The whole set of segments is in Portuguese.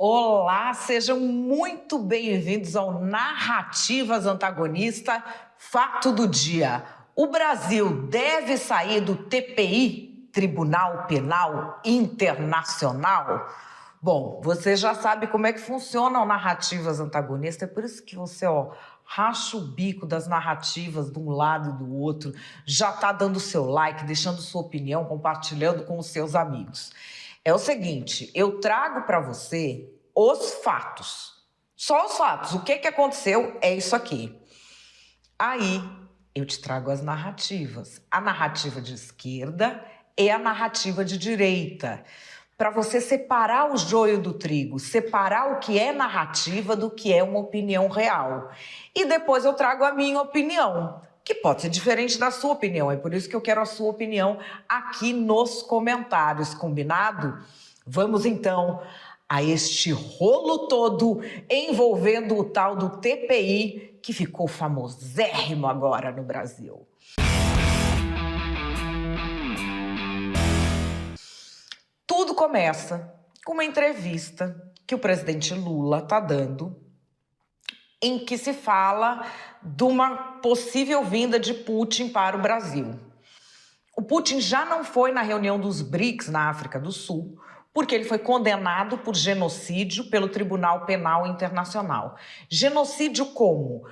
Olá, sejam muito bem-vindos ao Narrativas Antagonista, Fato do Dia. O Brasil deve sair do TPI, Tribunal Penal Internacional? Bom, você já sabe como é que funcionam narrativas antagonistas, é por isso que você, racha o bico das narrativas de um lado e do outro, já tá dando seu like, deixando sua opinião, compartilhando com os seus amigos. É o seguinte, eu trago para você os fatos, só os fatos. O que aconteceu é isso aqui. Aí eu te trago as narrativas, a narrativa de esquerda e a narrativa de direita, para você separar o joio do trigo, separar o que é narrativa do que é uma opinião real. E depois eu trago a minha opinião, que pode ser diferente da sua opinião. É por isso que eu quero a sua opinião aqui nos comentários, combinado? Vamos então a este rolo todo envolvendo o tal do TPI, que ficou famosérrimo agora no Brasil. Tudo começa com uma entrevista que o presidente Lula está dando, em que se fala de uma possível vinda de Putin para o Brasil. O Putin já não foi na reunião dos BRICS na África do Sul, porque ele foi condenado por genocídio pelo Tribunal Penal Internacional. Genocídio como?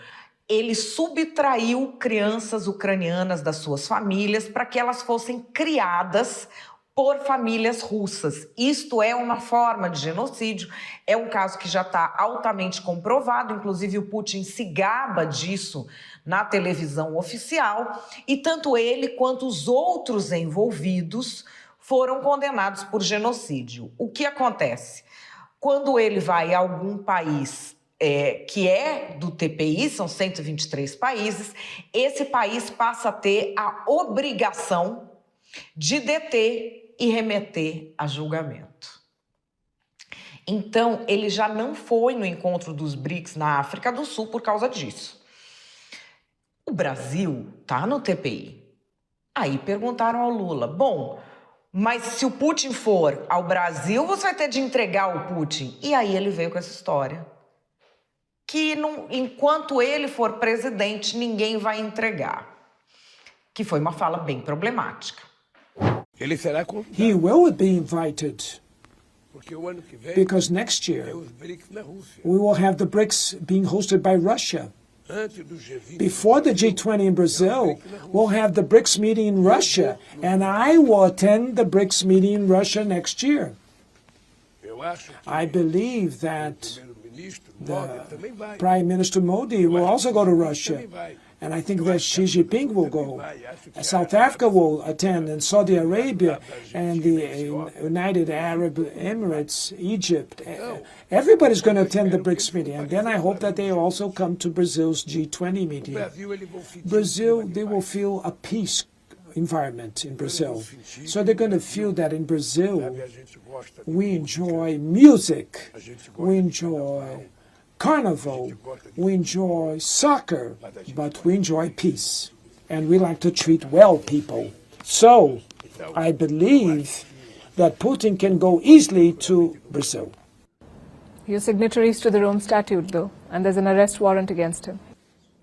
Ele subtraiu crianças ucranianas das suas famílias para que elas fossem criadas por famílias russas. Isto é uma forma de genocídio, é um caso que já está altamente comprovado, inclusive o Putin se gaba disso na televisão oficial, e tanto ele quanto os outros envolvidos foram condenados por genocídio. O que acontece? Quando ele vai a algum país que é do TPI, são 123 países, esse país passa a ter a obrigação de deter e remeter a julgamento. Então, ele já não foi no encontro dos BRICS na África do Sul por causa disso. O Brasil está no TPI. Aí perguntaram ao Lula, bom, mas se o Putin for ao Brasil, você vai ter de entregar o Putin. E aí ele veio com essa história, que enquanto ele for presidente, ninguém vai entregar. Que foi uma fala bem problemática. He will be invited because next year we will have the BRICS being hosted by Russia. Before the G20 in Brazil, we'll have the BRICS meeting in Russia, and I will attend the BRICS meeting in Russia next year. I believe that the Prime Minister Modi will also go to Russia. And I think that Xi Jinping will go. South Africa will attend, and Saudi Arabia, and the United Arab Emirates, Egypt. Everybody's going to attend the BRICS meeting. And then I hope that they also come to Brazil's G20 meeting. Brazil, they will feel a peace environment in Brazil. So they're going to feel that in Brazil, we enjoy music, we enjoy carnival, we enjoy soccer, but we enjoy peace. And we like to treat well people. So I believe that Putin can go easily to Brazil. You're signatories to the Rome Statute, though, and there's an arrest warrant against him.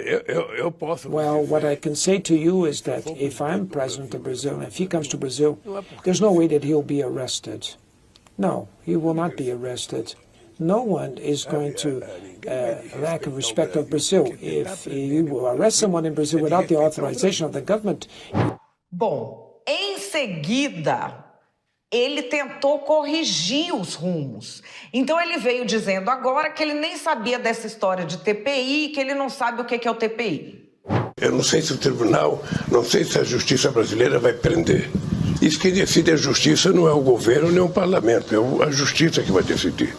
Well, what I can say to you is that if I'm president of Brazil, and if he comes to Brazil, there's no way that he'll be arrested. No, he will not be arrested. No one is going to lack respect of Brazil if you will arrest someone in Brazil without the authorization of the government. Bom, em seguida, ele tentou corrigir os rumos. Então ele veio dizendo agora que ele nem sabia dessa história de TPI, que ele não sabe o que é o TPI. Eu não sei se o tribunal, não sei se a justiça brasileira vai prender. Isso quem decide a justiça não é o governo nem o parlamento, é a justiça que vai decidir.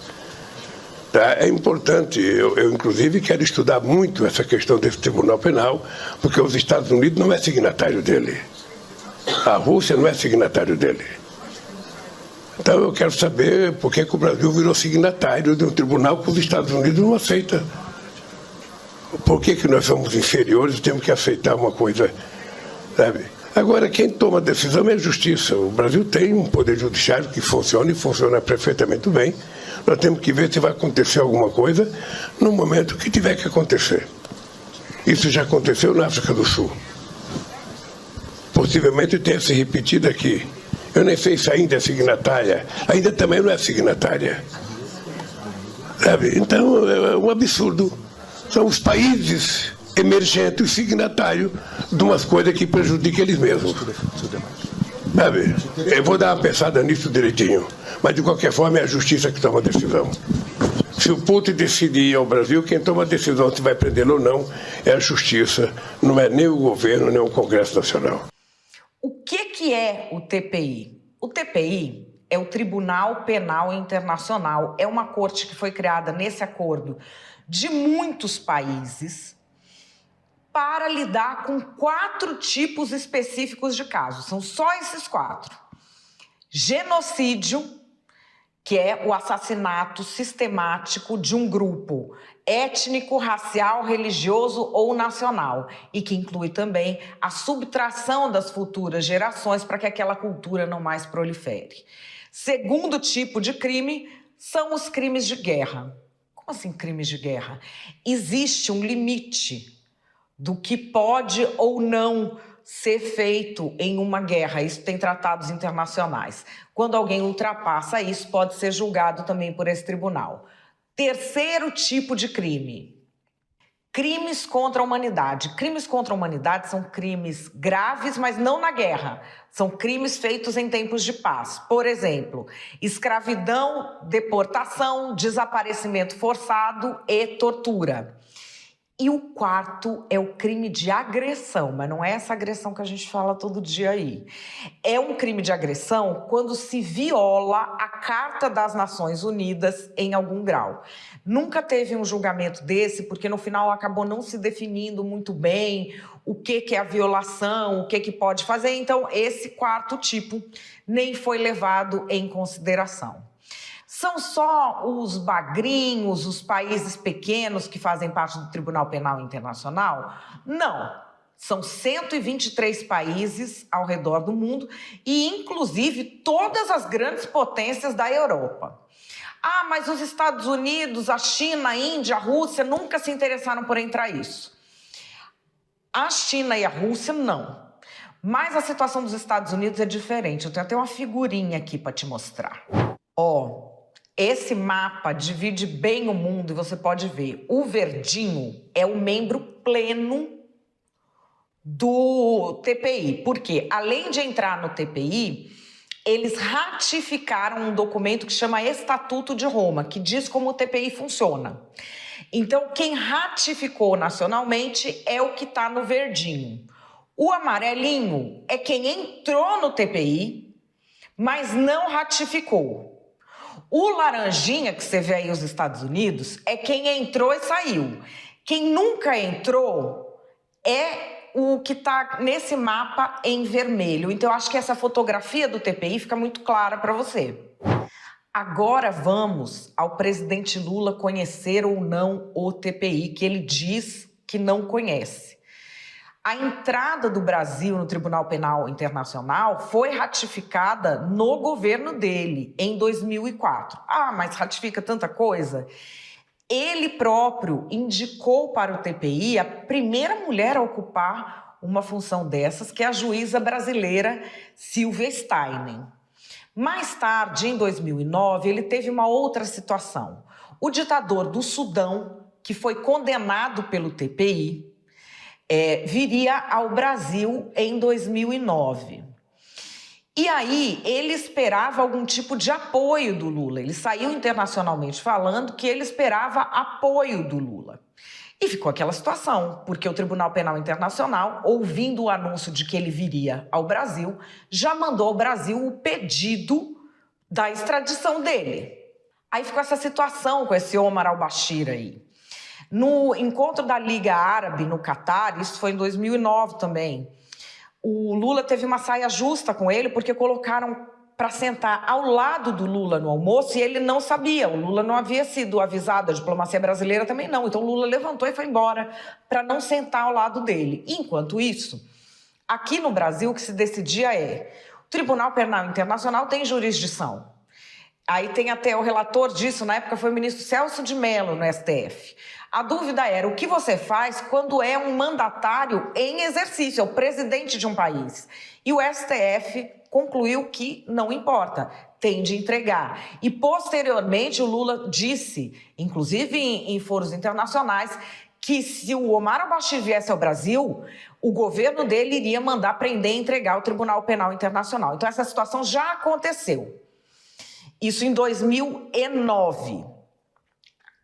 É importante, eu inclusive quero estudar muito essa questão desse Tribunal Penal, porque os Estados Unidos não é signatário dele. A Rússia não é signatário dele. Então eu quero saber por que o Brasil virou signatário de um tribunal que os Estados Unidos não aceitam. Por que nós somos inferiores e temos que aceitar uma coisa, sabe? Agora, quem toma a decisão é a justiça. O Brasil tem um poder judiciário que funciona e funciona perfeitamente bem. Nós temos que ver se vai acontecer alguma coisa no momento que tiver que acontecer. Isso já aconteceu na África do Sul. Possivelmente tenha se repetido aqui. Eu nem sei se ainda é signatária. Ainda também não é signatária. Sabe? Então, é um absurdo. São os países emergentes signatários de umas coisas que prejudicam eles mesmos. Sabe? Eu vou dar uma pensada nisso direitinho. Mas, de qualquer forma, é a justiça que toma a decisão. Se o Putin decidir ir ao Brasil, quem toma a decisão se vai prendê-lo ou não é a justiça, não é nem o governo, nem o Congresso Nacional. O que é o TPI? O TPI é o Tribunal Penal Internacional. É uma corte que foi criada nesse acordo de muitos países para lidar com 4 tipos específicos de casos. São só esses 4. Genocídio, que é o assassinato sistemático de um grupo étnico, racial, religioso ou nacional, e que inclui também a subtração das futuras gerações para que aquela cultura não mais prolifere. Segundo tipo de crime são os crimes de guerra. Como assim crimes de guerra? Existe um limite do que pode ou não ser feito em uma guerra. Isso tem tratados internacionais. Quando alguém ultrapassa isso, pode ser julgado também por esse tribunal. Terceiro tipo de crime: crimes contra a humanidade. Crimes contra a humanidade são crimes graves, mas não na guerra. São crimes feitos em tempos de paz. Por exemplo, escravidão, deportação, desaparecimento forçado e tortura. E o quarto é o crime de agressão, mas não é essa agressão que a gente fala todo dia aí. É um crime de agressão quando se viola a Carta das Nações Unidas em algum grau. Nunca teve um julgamento desse, porque no final acabou não se definindo muito bem o que é a violação, o que pode fazer. Então, esse quarto tipo nem foi levado em consideração. São só os bagrinhos, os países pequenos que fazem parte do Tribunal Penal Internacional? Não. São 123 países ao redor do mundo e, inclusive, todas as grandes potências da Europa. Ah, mas os Estados Unidos, a China, a Índia, a Rússia nunca se interessaram por entrar nisso. A China e a Rússia, não. Mas a situação dos Estados Unidos é diferente. Eu tenho até uma figurinha aqui para te mostrar. Ó. Esse mapa divide bem o mundo e você pode ver. O verdinho é o membro pleno do TPI. Porque, além de entrar no TPI, eles ratificaram um documento que chama Estatuto de Roma, que diz como o TPI funciona. Então, quem ratificou nacionalmente é o que está no verdinho. O amarelinho é quem entrou no TPI, mas não ratificou. O laranjinha, que você vê aí nos Estados Unidos, é quem entrou e saiu. Quem nunca entrou é o que está nesse mapa em vermelho. Então, eu acho que essa fotografia do TPI fica muito clara para você. Agora vamos ao presidente Lula conhecer ou não o TPI, que ele diz que não conhece. A entrada do Brasil no Tribunal Penal Internacional foi ratificada no governo dele, em 2004. Ah, mas ratifica tanta coisa? Ele próprio indicou para o TPI a primeira mulher a ocupar uma função dessas, que é a juíza brasileira Silvia Steinem. Mais tarde, em 2009, ele teve uma outra situação. O ditador do Sudão, que foi condenado pelo TPI, viria ao Brasil em 2009. E aí ele esperava algum tipo de apoio do Lula. Ele saiu internacionalmente falando que ele esperava apoio do Lula. E ficou aquela situação, porque o Tribunal Penal Internacional, ouvindo o anúncio de que ele viria ao Brasil, já mandou ao Brasil o pedido da extradição dele. Aí ficou essa situação com esse Omar al-Bashir aí. No encontro da Liga Árabe no Catar, isso foi em 2009 também, o Lula teve uma saia justa com ele porque colocaram para sentar ao lado do Lula no almoço e ele não sabia, o Lula não havia sido avisado, a diplomacia brasileira também não, então o Lula levantou e foi embora para não sentar ao lado dele. Enquanto isso, Aqui no Brasil, o que se decidia é: o Tribunal Penal Internacional tem jurisdição. Aí tem até o relator disso, na época foi o ministro Celso de Mello, no STF. A dúvida era: o que você faz quando é um mandatário em exercício, é o presidente de um país? E o STF concluiu que não importa, tem de entregar. E, posteriormente, o Lula disse, inclusive em foros internacionais, que se o Omar al-Bashir viesse ao Brasil, o governo dele iria mandar prender e entregar ao Tribunal Penal Internacional. Então, essa situação já aconteceu. Isso em 2009.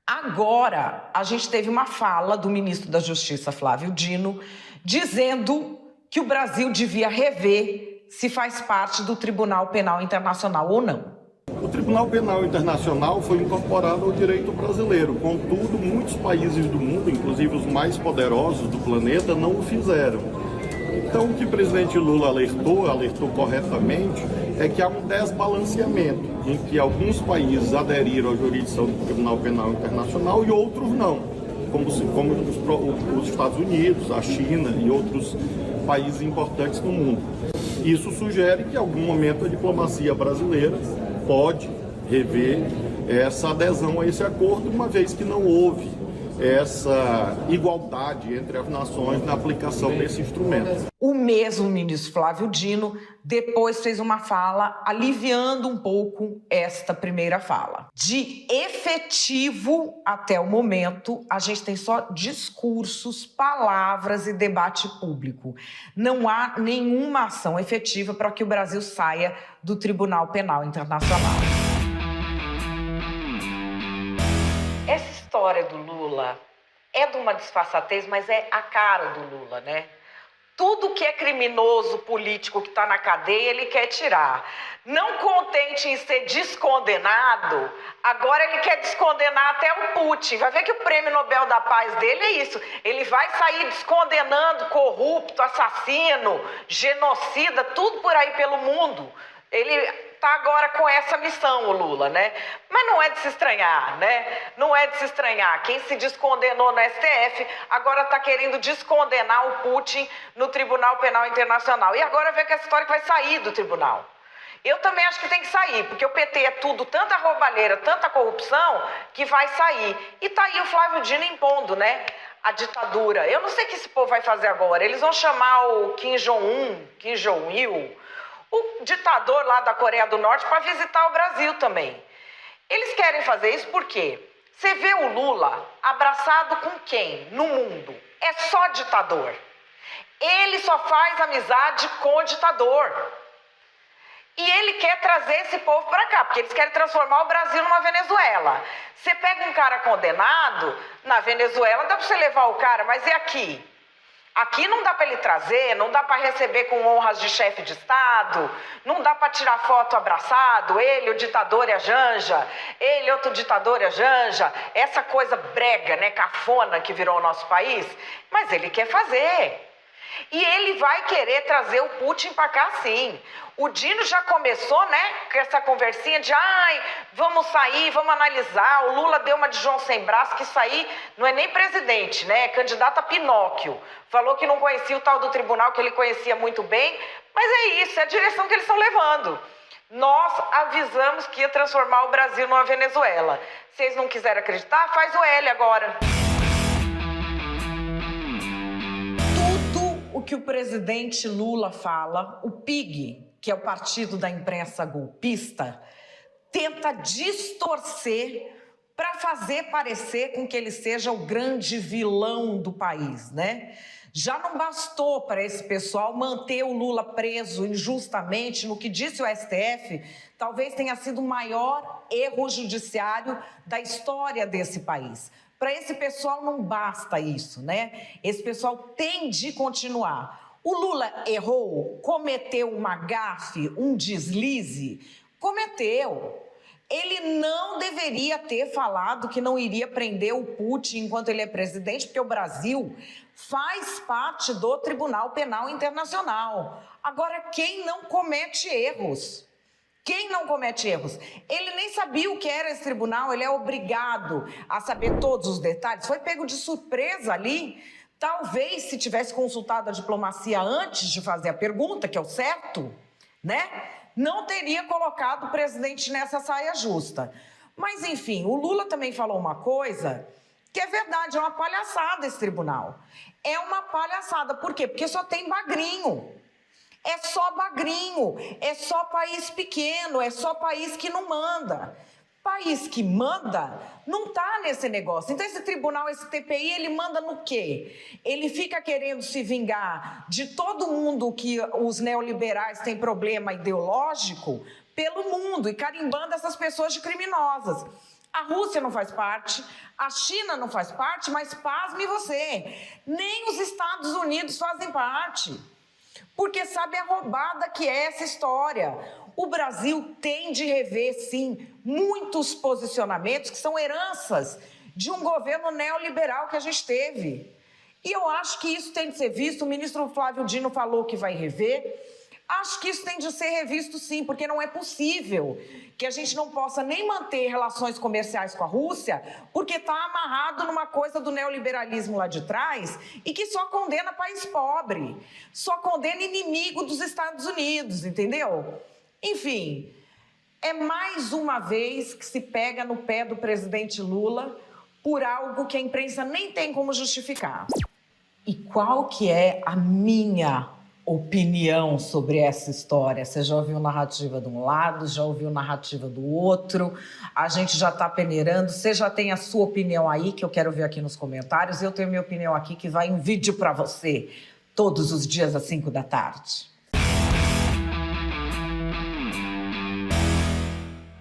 Agora, a gente teve uma fala do ministro da Justiça, Flávio Dino, dizendo que o Brasil devia rever se faz parte do Tribunal Penal Internacional ou não. O Tribunal Penal Internacional foi incorporado ao direito brasileiro. Contudo, muitos países do mundo, inclusive os mais poderosos do planeta, não o fizeram. Então, o que o presidente Lula alertou corretamente, é que há um desbalanceamento em que alguns países aderiram à jurisdição do Tribunal Penal Internacional e outros não, como os Estados Unidos, a China e outros países importantes no mundo. Isso sugere que, em algum momento, a diplomacia brasileira pode rever essa adesão a esse acordo, uma vez que não houve essa igualdade entre as nações na aplicação desse instrumento. O mesmo ministro Flávio Dino depois fez uma fala aliviando um pouco esta primeira fala. De efetivo, até o momento, a gente tem só discursos, palavras e debate público. Não há nenhuma ação efetiva para que o Brasil saia do Tribunal Penal Internacional. Essa história do Lula é de uma disfarçatez, mas é a cara do Lula, né? Tudo que é criminoso político que está na cadeia, ele quer tirar. Não contente em ser descondenado, agora ele quer descondenar até o Putin. Vai ver que o Prêmio Nobel da Paz dele é isso. Ele vai sair descondenando corrupto, assassino, genocida, tudo por aí pelo mundo. Ele está agora com essa missão, o Lula, né? Mas não é de se estranhar, né? Não é de se estranhar. Quem se descondenou no STF agora está querendo descondenar o Putin no Tribunal Penal Internacional. E agora vê que essa história que vai sair do tribunal. Eu também acho que tem que sair, porque o PT é tudo, tanta roubalheira, tanta corrupção, que vai sair. E tá aí o Flávio Dino impondo, né? A ditadura. Eu não sei o que esse povo vai fazer agora. Eles vão chamar o Kim Jong-il, o ditador lá da Coreia do Norte, para visitar o Brasil também. Eles querem fazer isso por quê? Você vê o Lula abraçado com quem no mundo? É só ditador. Ele só faz amizade com ditador. E ele quer trazer esse povo para cá, porque eles querem transformar o Brasil numa Venezuela. Você pega um cara condenado, na Venezuela dá para você levar o cara, mas e aqui? Aqui não dá para ele trazer, não dá para receber com honras de chefe de Estado, não dá para tirar foto abraçado, ele, o ditador e a Janja, ele, outro ditador e a Janja, essa coisa brega, né, cafona que virou o nosso país, mas ele quer fazer. E ele vai querer trazer o Putin para cá, sim. O Dino já começou, né, com essa conversinha de vamos sair, vamos analisar. O Lula deu uma de João sem braço, que isso aí não é nem presidente, né, é candidato a Pinóquio. Falou que não conhecia o tal do tribunal, que ele conhecia muito bem. Mas é isso, é a direção que eles estão levando. Nós avisamos que ia transformar o Brasil numa Venezuela. Se vocês não quiserem acreditar, faz o L agora. O que o presidente Lula fala, o PIG, que é o Partido da Imprensa Golpista, tenta distorcer para fazer parecer com que ele seja o grande vilão do país, né? Já não bastou para esse pessoal manter o Lula preso injustamente, no que disse o STF, talvez tenha sido o maior erro judiciário da história desse país. Para esse pessoal não basta isso, né? Esse pessoal tem de continuar. O Lula errou, cometeu uma gafe, um deslize? Cometeu. Ele não deveria ter falado que não iria prender o Putin enquanto ele é presidente, porque o Brasil faz parte do Tribunal Penal Internacional. Agora, quem não comete erros? Quem não comete erros? Ele nem sabia o que era esse tribunal, ele é obrigado a saber todos os detalhes. Foi pego de surpresa ali Talvez, se tivesse consultado a diplomacia antes de fazer a pergunta, que é o certo, né, não teria colocado o presidente nessa saia justa. Mas, enfim, o Lula também falou uma coisa que é verdade, é uma palhaçada esse tribunal. É uma palhaçada. Por quê? Porque só tem bagrinho. É só bagrinho, é só país pequeno, é só país que não manda. País que manda não está nesse negócio. Então esse tribunal, esse TPI, ele manda no quê? Ele fica querendo se vingar de todo mundo que os neoliberais têm problema ideológico pelo mundo e carimbando essas pessoas de criminosas. A Rússia não faz parte, a China não faz parte, mas pasme você, nem os Estados Unidos fazem parte. Porque sabe a roubada que é essa história. O Brasil tem de rever, sim, muitos posicionamentos que são heranças de um governo neoliberal que a gente teve. E eu acho que isso tem de ser visto. O ministro Flávio Dino falou que vai rever. Acho que isso tem de ser revisto, sim, porque não é possível que a gente não possa nem manter relações comerciais com a Rússia, porque está amarrado numa coisa do neoliberalismo lá de trás e que só condena país pobre, só condena inimigo dos Estados Unidos, entendeu? Enfim, é mais uma vez que se pega no pé do presidente Lula por algo que a imprensa nem tem como justificar. E qual que é a minha opinião sobre essa história? Você já ouviu narrativa de um lado, já ouviu narrativa do outro, a gente já está peneirando, você já tem a sua opinião aí, que eu quero ver aqui nos comentários, eu tenho minha opinião aqui, que vai em vídeo para você, todos os dias às 5 da tarde.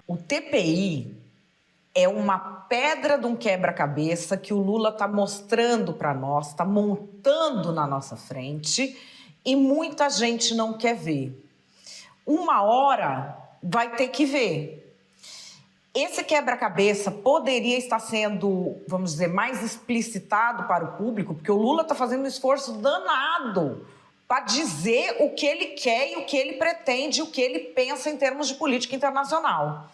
O TPI é uma pedra de um quebra-cabeça que o Lula está mostrando para nós, está montando na nossa frente e muita gente não quer ver. Uma hora vai ter que ver. Esse quebra-cabeça poderia estar sendo, vamos dizer, mais explicitado para o público, porque o Lula está fazendo um esforço danado para dizer o que ele quer e o que ele pretende, o que ele pensa em termos de política internacional.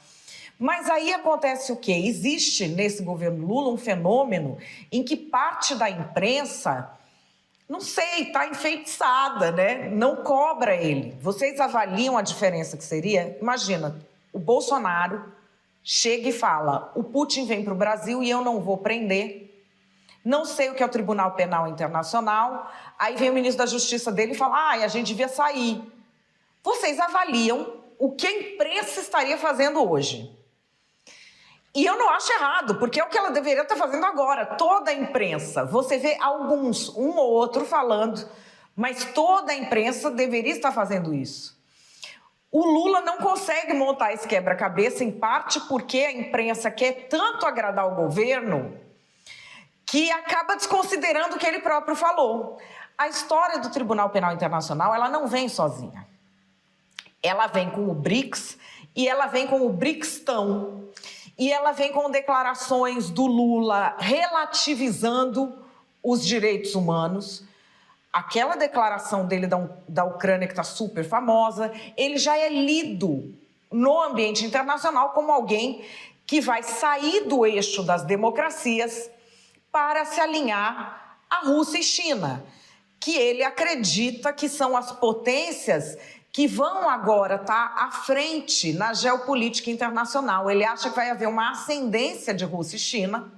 Mas aí acontece o quê? Existe nesse governo Lula um fenômeno em que parte da imprensa, não sei, está enfeitiçada, né? Não cobra ele. Vocês avaliam a diferença que seria? Imagina, o Bolsonaro chega e fala: o Putin vem para o Brasil e eu não vou prender. Não sei o que é o Tribunal Penal Internacional. Aí vem o ministro da Justiça dele e fala: a gente devia sair. Vocês avaliam o que a imprensa estaria fazendo hoje? E eu não acho errado, porque é o que ela deveria estar fazendo agora. Toda a imprensa, você vê alguns, um ou outro falando, mas toda a imprensa deveria estar fazendo isso. O Lula não consegue montar esse quebra-cabeça, em parte porque a imprensa quer tanto agradar o governo que acaba desconsiderando o que ele próprio falou. A história do Tribunal Penal Internacional, ela não vem sozinha. Ela vem com o BRICS e ela vem com o BRICStão. E ela vem com declarações do Lula relativizando os direitos humanos. Aquela declaração dele da Ucrânia, que está super famosa, ele já é lido no ambiente internacional como alguém que vai sair do eixo das democracias para se alinhar à Rússia e China, que ele acredita que são as potências que vão agora estar à frente na geopolítica internacional. Ele acha que vai haver uma ascendência de Rússia e China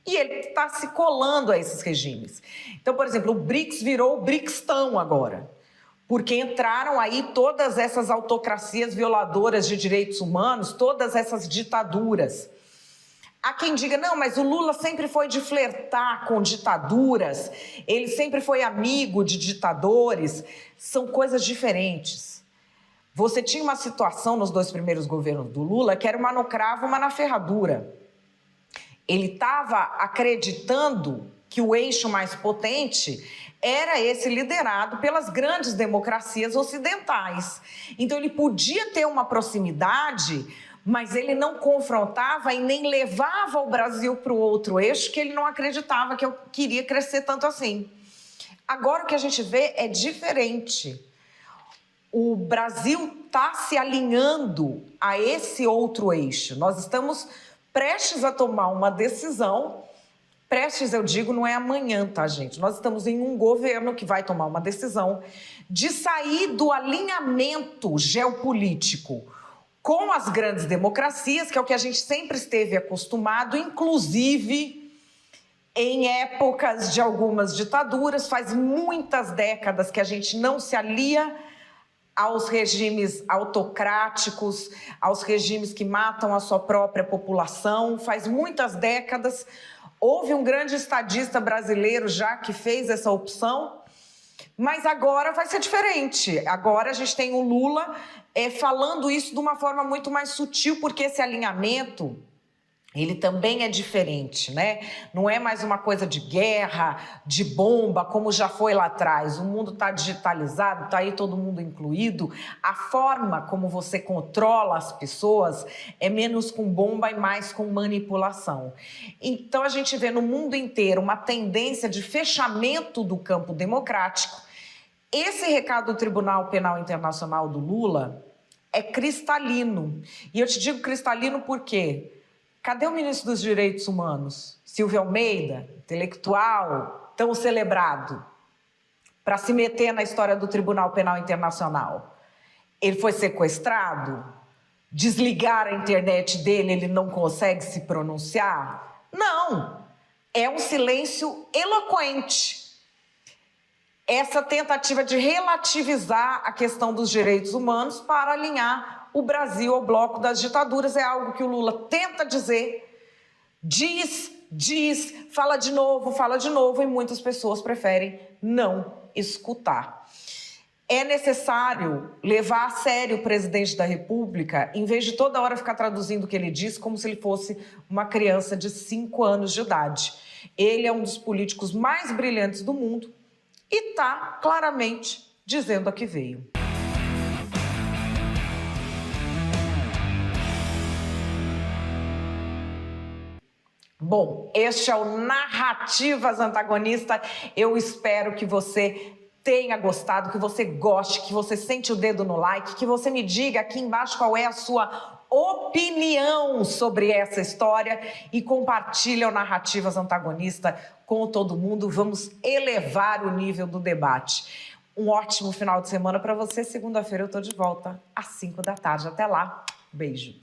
e ele está se colando a esses regimes. Então, por exemplo, o BRICS virou o BRICStão agora, porque entraram aí todas essas autocracias violadoras de direitos humanos, todas essas ditaduras. Há quem diga: não, mas o Lula sempre foi de flertar com ditaduras, ele sempre foi amigo de ditadores. São coisas diferentes. Você tinha uma situação nos 2 primeiros governos do Lula que era uma no cravo, uma na ferradura. Ele estava acreditando que o eixo mais potente era esse liderado pelas grandes democracias ocidentais. Então ele podia ter uma proximidade, mas ele não confrontava e nem levava o Brasil para o outro eixo, que ele não acreditava que eu queria crescer tanto assim. Agora o que a gente vê é diferente. O Brasil está se alinhando a esse outro eixo. Nós estamos prestes a tomar uma decisão Prestes, eu digo, não é amanhã, tá, gente? Nós estamos em um governo que vai tomar uma decisão de sair do alinhamento geopolítico com as grandes democracias, que é o que a gente sempre esteve acostumado, inclusive em épocas de algumas ditaduras. Faz muitas décadas que a gente não se alia aos regimes autocráticos, aos regimes que matam a sua própria população. Faz muitas décadas. Houve um grande estadista brasileiro já que fez essa opção, mas agora vai ser diferente. Agora a gente tem o Lula falando isso de uma forma muito mais sutil, porque esse alinhamento, ele também é diferente, né? Não é mais uma coisa de guerra, de bomba, como já foi lá atrás. O mundo está digitalizado, está aí todo mundo incluído. A forma como você controla as pessoas é menos com bomba e mais com manipulação. Então a gente vê no mundo inteiro uma tendência de fechamento do campo democrático. Esse recado do Tribunal Penal Internacional do Lula é cristalino. E eu te digo cristalino por quê? Cadê o ministro dos Direitos Humanos? Silvio Almeida, intelectual, tão celebrado, para se meter na história do Tribunal Penal Internacional. Ele foi sequestrado? Desligar a internet dele, ele não consegue se pronunciar? Não, é um silêncio eloquente. Essa tentativa de relativizar a questão dos direitos humanos para alinhar o Brasil ao bloco das ditaduras é algo que o Lula tenta dizer, diz, fala de novo, e muitas pessoas preferem não escutar. É necessário levar a sério o presidente da República, em vez de toda hora ficar traduzindo o que ele diz como se ele fosse uma criança de 5 anos de idade. Ele é um dos políticos mais brilhantes do mundo e está claramente dizendo a que veio. Bom, este é o Narrativas Antagonista. Eu espero que você tenha gostado, que você goste, que você sente o dedo no like, que você me diga aqui embaixo qual é a sua opinião sobre essa história e compartilha o Narrativas Antagonista com todo mundo. vamos elevar o nível do debate. Um ótimo final de semana para você. Segunda-feira eu estou de volta às 5 da tarde. Até lá. Beijo.